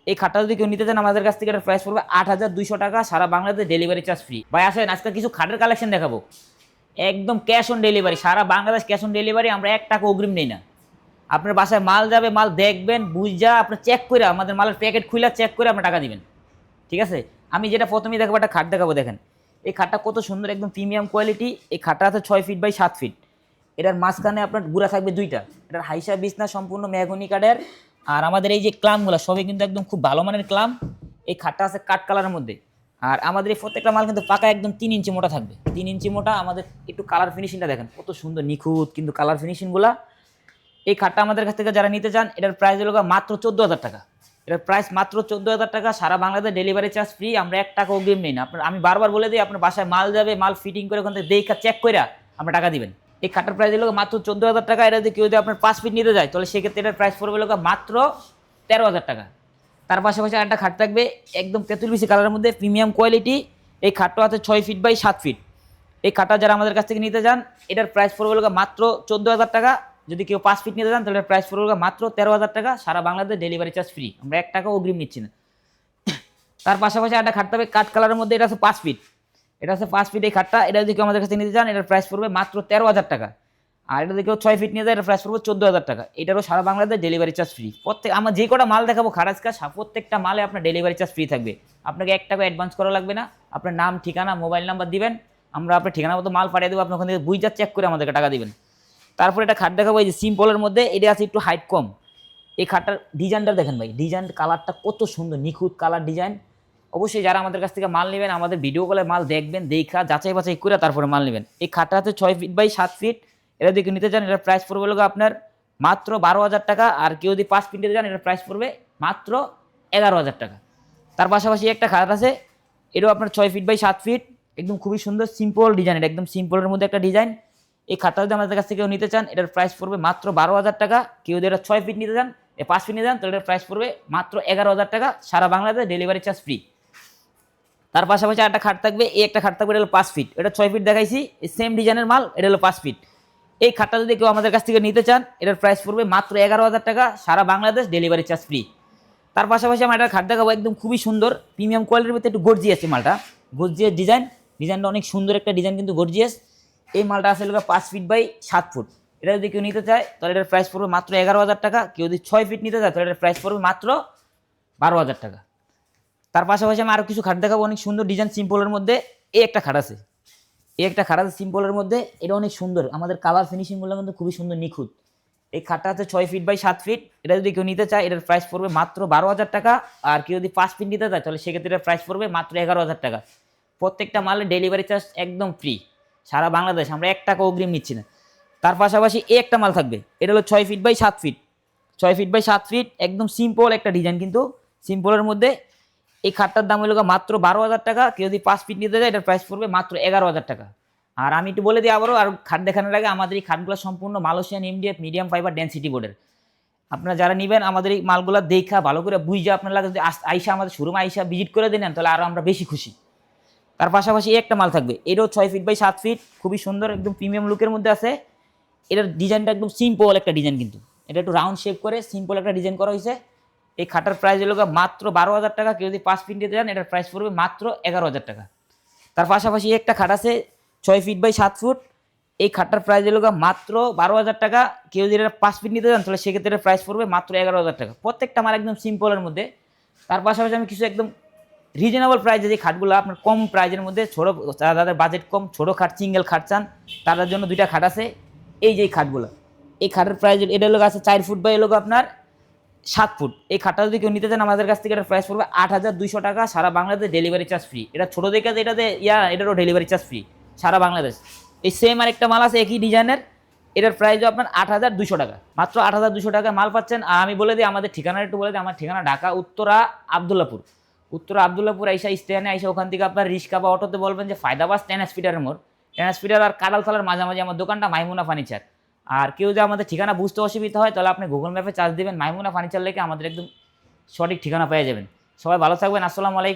এই খাটটা যদি কেউ নিতে চান আমাদের কাছ থেকে, এটার প্রাইস পড়বে 8,200 টাকা, সারা বাংলাদেশে ডেলিভারি চার্জ ফ্রি। ভাই আসেন আজকে কিছু খাটের কালেকশন দেখাবো, একদম ক্যাশ অন ডেলিভারি, সারা বাংলাদেশ ক্যাশ অন ডেলিভারি, আমরা 1 টাকা অগ্রিম নেই না। আপনার বাসায় মাল যাবে, মাল দেখবেন বুঝা আপনার চেক করে, আমাদের মালের প্যাকেট খুলে চেক করে আপনার টাকা দিবেন, ঠিক আছে। আমি যেটা প্রথমেই দেখাবো একটা খাট দেখাবো, দেখেন এই খাটটা কত সুন্দর, একদম প্রিমিয়াম কোয়ালিটি। এই খাটটা আছে 6 ফিট বাই 7 ফিট। এটার মাঝখানে আপনার গুঁড়া থাকবে 2টা। এটার হাইসা বিছনা সম্পূর্ণ মেহগনি কাঠের। আর আমাদের এই যে ক্লামগুলো সবই কিন্তু একদম খুব ভালো মানের ক্লাম। এই খাটটা আছে কাঠ কালারের মধ্যে। আর আমাদের এই প্রত্যেকটা মাল কিন্তু পাকা একদম 3 ইঞ্চি মোটা থাকবে, 3 ইঞ্চি মোটা। আমাদের একটু কালার ফিনিশিংটা দেখেন কত সুন্দর নিখুঁত কিন্তু কালার ফিনিশিংগুলা। এই খাটটা আমাদের কাছ থেকে যারা নিতে চান, এটার প্রাইস হলো মাত্র 14,000 টাকা। এটার প্রাইস মাত্র 14,000 টাকা, সারা বাংলাদেশে ডেলিভারি চার্জ ফ্রি, আমরা 1 টাকা অগ্রিম নেই না। আপনার আমি বারবার বলে দিই, আপনার বাসায় মাল যাবে, মাল ফিটিং করে ওখান থেকে দেখা চেক করে আমরা টাকা দিবেন। এই খাটের প্রাইস হলো মাত্র 14,000 টাকা। এটা যদি কেউ যদি আপনার 5 ফিট নিতে যায় তাহলে সেক্ষেত্রে এটার প্রাইস পড়বে হলো মাত্র 13,000 টাকা। তার পাশাপাশি একটা খাট থাকবে একদম তেঁতুল বিশি কালারের মধ্যে, প্রিমিয়াম কোয়ালিটি। এই খাটটা আছে 6 ফিট বাই 7 ফিট। এই খাটটা যারা আমাদের কাছ থেকে নিতে চান, এটার প্রাইস পড়বে হলো মাত্র 14,000 টাকা। যদি কেউ 5 ফিট নিতে চান তাহলে প্রাইস পড়বে মাত্র 13,000 টাকা, সারা বাংলাদেশে ডেলিভারি চার্জ ফ্রি, আমরা 1 টাকা অগ্রিম নিচ্ছি না। তার পাশাপাশি একটা খাট থাকবে কাঠ কালারের মধ্যে, এটা আছে 5 ফিট। এটা আছে 5 ফিট এই খাটটা। এটা যদি কেউ আমাদের কাছে নিতে চান, এটার প্রাইস পড়বে মাত্র 13,000 টাকা। আর এটা যদি কেউ 6 ফিট নিয়ে যায়, এটার প্রাইস পড়বে 14,000 টাকা। এটারও সারা বাংলাদেশে ডেলিভারি চার্জ ফ্রি। প্রত্যেক আমার যে কটা মাল দেখাবো খারাজকা, প্রত্যেকটা মালে আপনার ডেলিভারি চার্জ ফ্রি থাকবে। আপনাকে 1 টাকা অ্যাডভান্স করা লাগবে না। আপনার নাম, ঠিকানা, মোবাইল নাম্বার দিবেন, আমরা আপনার ঠিকানা মতো মাল পাঠিয়ে দেবো। আপনি ওখান থেকে বুঝা চেক করে আমাদেরকে টাকা দিবেন। তারপরে একটা খাট দেখাবো, এই যে সিম্পলের মধ্যে, এটা আছে একটু হাইট কম। এই খাটটার ডিজাইনটা দেখেন ভাই, ডিজাইন কালারটা কত সুন্দর, নিখুঁত কালার ডিজাইন। অবশ্যই যারা আমাদের কাছ থেকে মাল নেবেন, আমাদের ভিডিও কলে মাল দেখবেন, দেখা যাচাই বাছাই করে তারপরে মাল নেবেন। এই খাটটা হচ্ছে 6 ফিট বাই 7 ফিট। এটা যদি নিতে চান, এটার প্রাইস পড়বে লোক আপনার মাত্র 12,000 টাকা। আর কেউ যদি 5 ফিট নিতে চান, এটার প্রাইস পড়বে মাত্র 11,000 টাকা। তার পাশাপাশি একটা খাট আছে, এটাও আপনার 6 ফিট বাই 7 ফিট, একদম খুবই সুন্দর সিম্পল ডিজাইন। এটা একদম সিম্পলের মধ্যে একটা ডিজাইন। এই খাটটা যদি আমাদের কাছ থেকে কেউ নিতে চান, এটার প্রাইস পড়বে মাত্র 12,000 টাকা। কেউ যদি এটা 6 ফিট নিতে চান, 5 ফিট নিতে চান, তাহলে এটার প্রাইস পড়বে মাত্র 11,000 টাকা, সারা বাংলাদেশে ডেলিভারি চার্জ ফ্রি। তার পাশাপাশি একটা খাট থাকবে, এই একটা খাট থাকবে, এটা হলো 5 ফিট। এটা 6 ফিট দেখাইছি, এই সেম ডিজাইনের মাল, এটা হলো 5 ফিট। এই খাটটা যদি কেউ আমাদের কাছ থেকে নিতে চান, এটার প্রাইস পড়বে মাত্র 11,000 টাকা, সারা বাংলাদেশ ডেলিভারি চার্জ ফ্রি। তার পাশাপাশি আমরা একটা খাট দেখাবো, একদম খুবই সুন্দর প্রিমিয়াম কোয়ালিটির ভিতরে একটু গর্জিয়াস। এই মালটা গর্জিয়াস ডিজাইন, ডিজাইনটা অনেক সুন্দর একটা ডিজাইন কিন্তু গর্জিয়াস। এই মালটা আসলে 5 ফিট বাই 7 ফুট। এটা যদি কেউ নিতে চায় তাহলে এটার প্রাইস পড়বে মাত্র 11,000 টাকা। কেউ যদি 6 ফিট নিতে চায় তাহলে এটার প্রাইস পড়বে মাত্র 12,000 টাকা। তার পাশাপাশি আমি আরও কিছু খাট দেখাবো, অনেক সুন্দর ডিজাইন সিম্পলের মধ্যে। এই একটা খাট আছে, এই একটা খাট আছে সিম্পলের মধ্যে, এটা অনেক সুন্দর। আমাদের কালার ফিনিশিংগুলো কিন্তু খুবই সুন্দর, নিখুঁত। এই খাটটা আছে 6 ফিট বাই 7 ফিট। এটা যদি কেউ নিতে চায়, এটার প্রাইস পড়বে মাত্র 12,000 টাকা। আর কেউ যদি 5 ফিট নিতে চায় তাহলে সেক্ষেত্রে এটার প্রাইস পড়বে মাত্র 11,000 টাকা। প্রত্যেকটা মালের ডেলিভারি চার্জ একদম ফ্রি, সারা বাংলাদেশ, আমরা 1 টাকা অগ্রিম নিচ্ছি না। তার পাশাপাশি এই একটা মাল থাকবে, এটা হলো 6 feet by 7 feet. 6 feet by 7 feet, একদম সিম্পল একটা ডিজাইন কিন্তু সিম্পলের মধ্যে। এই খাটটার দাম হলো মাত্র 12,000 টাকা। কেউ যদি 5 ফিট নিতে যায়, এটার প্রাইস পড়বে মাত্র 11,000 টাকা। আর আমি একটু বলে দিই আবারও, আর খাট দেখানোর আগে, আমাদের এই খাটগুলো সম্পূর্ণ Malaysian MDF medium fibre density বোর্ডের। আপনারা যারা নেবেন, আমাদের এই মালগুলো দেখা ভালো করে বুঝে আপনার লাগে, যদি আইসা আমাদের শোরুমে আইসা ভিজিট করে দিলেন তাহলে আরও আমরা বেশি খুশি। তার পাশাপাশি একটা মাল থাকবে, এটাও 6 ফিট বাই 7 ফিট, খুবই সুন্দর, একদম প্রিমিয়াম লুকের মধ্যে আছে। এটার ডিজাইনটা একদম সিম্পল একটা ডিজাইন কিন্তু, এটা একটু রাউন্ড শেপ করে সিম্পল একটা ডিজাইন করা হয়েছে। এই খাটার প্রাইস হলো মাত্র 12,000 টাকা। কেউ যদি 5 ফিট নিতে যান, এটার প্রাইস পড়বে মাত্র 11,000 টাকা। তার পাশাপাশি একটা খাট আছে 6 ফিট বাই 7 ফুট। এই খাটটার প্রাইস হলো মাত্র 12,000 টাকা। কেউ যদি এটা 5 ফিট নিতে যান তাহলে সেক্ষেত্রে এটার প্রাইস পড়বে মাত্র 11,000 টাকা। প্রত্যেকটা মাল একদম সিম্পলের মধ্যে। তার পাশাপাশি আমি কিছু একদম রিজনেবল প্রাইসে যে খাটগুলো, আপনার কম প্রাইজের মধ্যে, ছোটো যাদের বাজেট কম, ছোটো খাট সিঙ্গেল খাট চান, তাদের জন্য 2টা খাট আছে। এই যে খাটগুলো, এই খাটের প্রাইস এটা হলো আছে 4 ফুট বাই হলো আপনার 7 ফুট। এই খাটটা যদি কেউ নিতে চান আমাদের কাছ থেকে, এটার প্রাইস পড়বে 8,200 টাকা, সারা বাংলাদেশ ডেলিভারি চার্জ ফ্রি। এটা ছোটো দেখে এটাতে এটারও ডেলিভারি চার্জ ফ্রি, সারা বাংলাদেশ। এই সেম আরেকটা মাল আছে একই ডিজাইনের, এটার প্রাইসও আপনার 8,200 টাকা, মাত্র 8,200 টাকায় মাল পাচ্ছেন। আর আমি বলে দিই আমাদের ঠিকানা একটু বলে দিই, আমার ঠিকানা ঢাকা উত্তরা আবদুল্লাপুর। উত্তরা আবদুল্লাপুর আইসা স্ট্যান্ডে আইসা ওখান থেকে আপনার রিক্সা বা অটোতে বলবেন যে ফায়দাবাস টেনাসপিটারের মোড়, টেনাসপিটার আর কাডালতলার মাঝামাঝি আমার দোকানটা মাইমুনা ফার্নিচার। আর কেউ যদি আমাদের ঠিকানা বুঝতে অসুবিধা হয় তাহলে আপনি গুগল ম্যাপে চার্জ দেবেন মাইমুনা ফার্নিচার লেখে, আমাদের একদম সঠিক ঠিকানা পেয়ে যাবেন। সবাই ভালো থাকবেন, আসসালামু আলাইকুম।